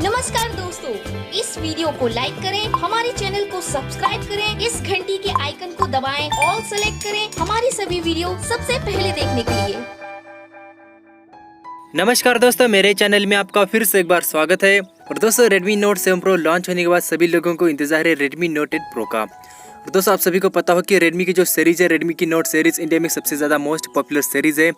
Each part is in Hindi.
नमस्कार दोस्तों, इस वीडियो को लाइक करें, हमारे चैनल को सब्सक्राइब करें, इस घंटी के आइकन को दबाएं, ऑल सेलेक्ट करें हमारी सभी वीडियो सबसे पहले देखने के लिए। नमस्कार दोस्तों, मेरे चैनल में आपका फिर से एक बार स्वागत है। और दोस्तों, Redmi Note 7 Pro लॉन्च होने के बाद सभी लोगों को इंतजार है Redmi Note 8 Pro का। और दोस्तों, आप सभी को पता हो कि Redmi की जो सीरीज है, Redmi की Note सीरीज इंडिया में सबसे ज़्यादा मोस्ट पॉपुलर सीरीज है।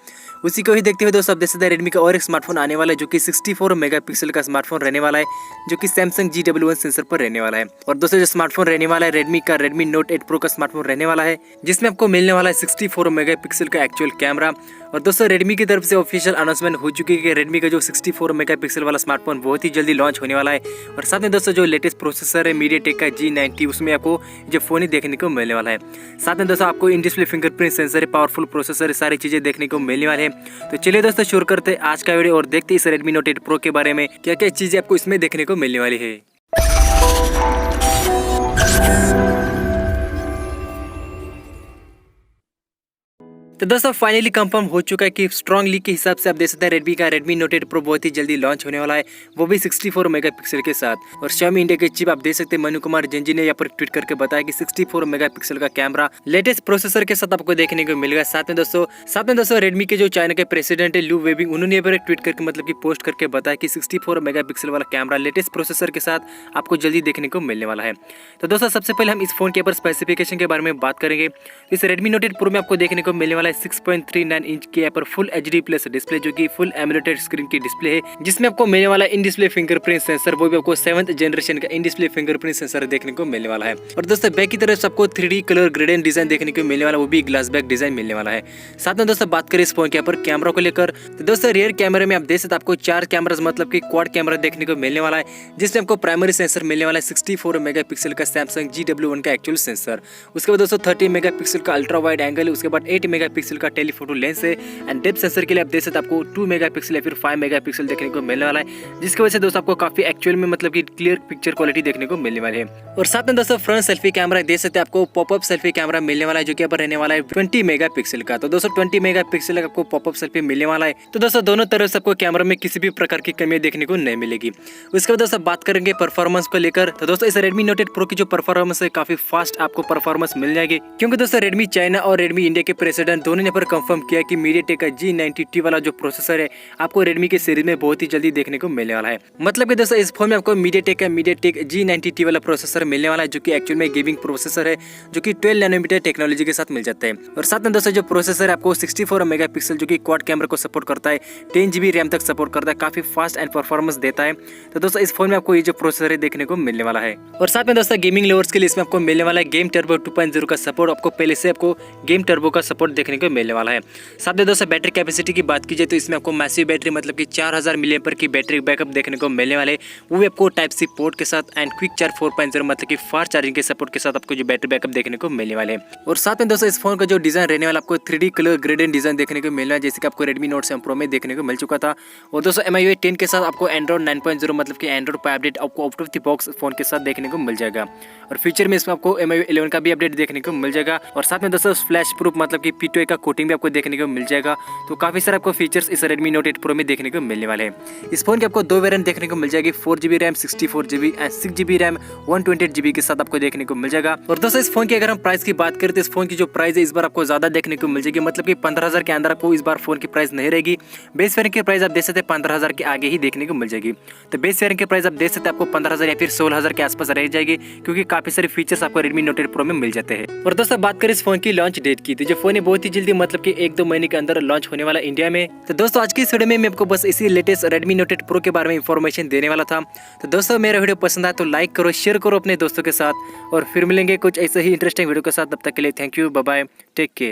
उसी को ही देखते हुए दोस्तों, आप देख सकते हैं Redmi का और एक स्मार्टफोन आने वाला है जो कि 64 मेगापिक्सल का स्मार्टफोन रहने वाला है, जो कि Samsung G91 सेंसर पर रहने वाला है। और दोस्तों, जो स्मार्टफोन रहने वाला है Redmi का Redmi Note 8 Pro का स्मार्टफोन रहने वाला है, जिसमें आपको मिलने वाला है 64 मेगापिक्सल का एक्चुअल कैमरा। और दोस्तों, Redmi की तरफ से ऑफिशियल अनाउंसमेंट हो चुकी है कि Redmi का जो 64 मेगापिक्सल वाला स्मार्टफोन बहुत ही जल्दी लॉन्च होने वाला है। और साथ में दोस्तों, जो लेटेस्ट प्रोसेसर है MediaTek का G90, उसमें आपको जो फोन ही देखने को मिलने वाला है। साथ में दोस्तों, आपको इन डिस्प्ले फिंगरप्रिंट सेंसर है, पावरफुल प्रोसेसर है, सारी चीजें देखने को मिलने वाले हैं। तो चलिए दोस्तों, शुरू करते हैं आज का वीडियो और देखते हैं इस Redmi Note 8 Pro के बारे में क्या क्या चीजें आपको इसमें देखने को मिलने वाली है। तो दोस्तों, फाइनली कंफर्म हो चुका है कि स्ट्रॉन्ग लीक के हिसाब से आप देख सकते हैं Redmi का Redmi Note 8 Pro बहुत ही जल्दी लॉन्च होने वाला है, वो भी 64 मेगापिक्सल के साथ। और Xiaomi इंडिया के चीफ आप देख सकते हैं मनु कुमार जैन ने यहाँ पर ट्वीट करके बताया कि 64 मेगापिक्सल का कैमरा लेटेस्ट प्रोसेसर के साथ आपको देखने को मिलेगा। साथ में दोस्तों Redmi के जो चाइना के प्रेसिडेंट है लू वेबिंग, उन्होंने यहाँ पर ट्वीट करके मतलब कि पोस्ट करके बताया कि 64 मेगापिक्सल वाला कैमरा लेटेस्ट प्रोसेसर के साथ आपको जल्दी देखने को मिलने वाला है। तो दोस्तों, सबसे पहले हम इस फोन के ऊपर स्पेसिफिकेशन के बारे में बात करेंगे। इस Redmi Note 8 Pro में आपको देखने को मिलने वाला 6.39 इंच के यहाँ पर फुल HD प्लस डिस्प्ले, जो कि फुल एमुलेटेड स्क्रीन की डिस्प्ले है, जिसमें आपको मिलने वाला इन डिस्प्ले फिंगरप्रिंट सेंसर, वो भी आपको 7th जनरेशन का इन डिस्प्ले फिंगरप्रिंट सेंसर देखने को मिलने वाला है। और दोस्तों, बैक की तरफ आपको 3D कलर ग्रेडियंट डिजाइन देखने को मिलने वाला, वो भी ग्लास बैक डिजाइन मिलने वाला है। साथ में दोस्तों, बात करें इस फोन के यहाँ पर कैमरा को लेकर, तो दोस्तों रियर कैमरे में आप देख सकते आपको 4 कैमरास मतलब कि क्वाड कैमरा देखने को मिलने वाला है, जिसमें आपको प्राइमरी सेंसर मिलने वाला है 64 मेगापिक्सल का Samsung G91 का एक्चुअल सेंसर। उसके बाद दोस्तों 30 मेगापिक्सल का अल्ट्रा वाइड एंगल है, उसके बाद 8 मेगापिक्सल का टेलीफोटो लेंस है। एंड डेप्थ सेंसर के लिए आप देख सकते आपको 2 मेगापिक्सल या फिर 5 मेगापिक्सल देखने को मिलने वाला है, जिसकी वजह से दोस्तों आपको काफी एक्चुअल में मतलब कि क्लियर पिक्चर क्वालिटी देखने को मिलने वाली है। और साथ में दोस्तों, फ्रंट सेल्फी कैमरा देख सकते हैं आपको पॉपअप सेल्फी कैमरा मिलने वाला है, जो कि यहाँ पर रहने वाला है 20 मेगापिक्सल का। तो दोस्तों 20 मेगापिक्सल का आपको पॉपअप सेल्फी मिलने वाला है। तो दोस्तों, दोनों तरफ से आपको कैमरा में किसी भी प्रकार की कमी देखने को नहीं मिलेगी। उसके बाद दोस्तों बात करेंगे परफॉर्मेंस को लेकर, तो दोस्तों इस Redmi Note 8 Pro की जो परफॉर्मेंस है काफी फास्ट आपको परफॉर्मेंस मिल जाएगी, क्योंकि दोस्तों Redmi चाइना और Redmi इंडिया के प्रेसिडेंट दोनों ने पर कंफर्म किया कि MediaTek का G90T वाला जो प्रोसेसर है आपको Redmi के सीरीज में बहुत ही जल्दी देखने को मिलने वाला है। मतलब कि दोस्तों, इस फोन में आपको MediaTek G90T वाला प्रोसेसर मिलने वाला है, जो कि एक्चुअल में गेमिंग प्रोसेसर है, जो कि 12 नैनोमीटर टेक्नोलॉजी के साथ मिल जाता है। और साथ में दोस्तों, जो प्रोसेसर है आपको 64 मेगापिक्सल जो कि क्वाड कैमरा को सपोर्ट करता है, 10 GB रैम तक सपोर्ट करता है, काफी फास्ट एंड परफॉर्मेंस देता है। तो दोस्तों, इस फोन में आपको ये जो प्रोसेसर है देखने को मिलने वाला है। और साथ में दोस्तों, गेमिंग लवर्स के लिए इसमें आपको मिलने वाला है गेम टर्बो 2.0 का सपोर्ट, आपको पहले से आपको गेम टर्बो का सपोर्ट देखने को मिलने वाला है। साथ में दोस्तों, बैटरी कैपेसिटी की बात की जाए तो इसमें आपको मैसिव बैटरी मतलब कि 4000 mAh की बैटरी बैकअप देखने को मिलने वाले, वो भी आपको टाइप सी पोर्ट के साथ एंड क्विक चार्ज 4.0 मतलब कि फास्ट चार्जिंग के सपोर्ट के साथ आपको जो बैटरी बैकअप देखने को मिलने वाले। और साथ में दोस्तों, इस फोन का जो डिजाइन रहने वाला आपको 3D कलर ग्रेडियंट डिजाइन देखने को मिलना है, जैसे कि आपको Redmi Note 7 Pro में देखने को मिल चुका था। और दोस्तों, MIUI 10 के साथ आपको Android 9.0 मतलब कि एंड्रॉइड पर अपडेट आपको out of the box phone के साथ देखने को मिल जाएगा। और फ्यूचर में इसमें आपको MIUI 11 का भी अपडेट देखने को मिल जाएगा। और साथ में दोस्तों, फ्लैश प्रूफ मतलब कि P2A का कोटिंग भी आपको देखने को मिल जाएगा। तो काफी सारे आपको फीचर्स इस Redmi Note 8 Pro में देखने को मिलने वाले हैं। इस फोन के आपको 2 वेरिएंट देखने को मिल जाएगी, 4GB RAM 64GB and 6GB RAM 128GB के साथ आपको देखने को मिल जाएगा। और दोस्तों, इस फोन की अगर हम प्राइस की बात करें तो इस फोन की जो प्राइस है इस बार आपको ज्यादा देखने को मिल जाएगी, मतलब कि 15000 के अंदर आपको इस बार फोन की प्राइस नहीं रहेगी। बेस वेरिएंट की प्राइस आप देख सकते हैं 15000 के आगे ही देखने को मिल जाएगी। तो बेस वेरिएंट की प्राइस आप देख सकते हैं आपको 15000 या फिर 16000 के आसपास रह जाएगी, क्योंकि काफी सारे फीचर्स आपको Redmi Note 8 Pro में मिल जाते हैं। और दोस्तों, बात करें इस फोन की लॉन्च डेट की, तो जो फोन है बहुत ही जल्दी मतलब कि 1-2 महीने के अंदर लॉन्च होने वाला इंडिया में। तो दोस्तों, आज की इस वीडियो में मैं आपको बस इसी लेटेस्ट Redmi Note 8 Pro के बारे में इंफॉर्मेशन देने वाला था। तो दोस्तों, मेरा वीडियो पसंद आया तो लाइक करो, शेयर करो अपने दोस्तों के साथ, और फिर मिलेंगे कुछ ऐसे ही इंटरेस्टिंग वीडियो के साथ। तब तक के लिए thank you, bye bye, take care.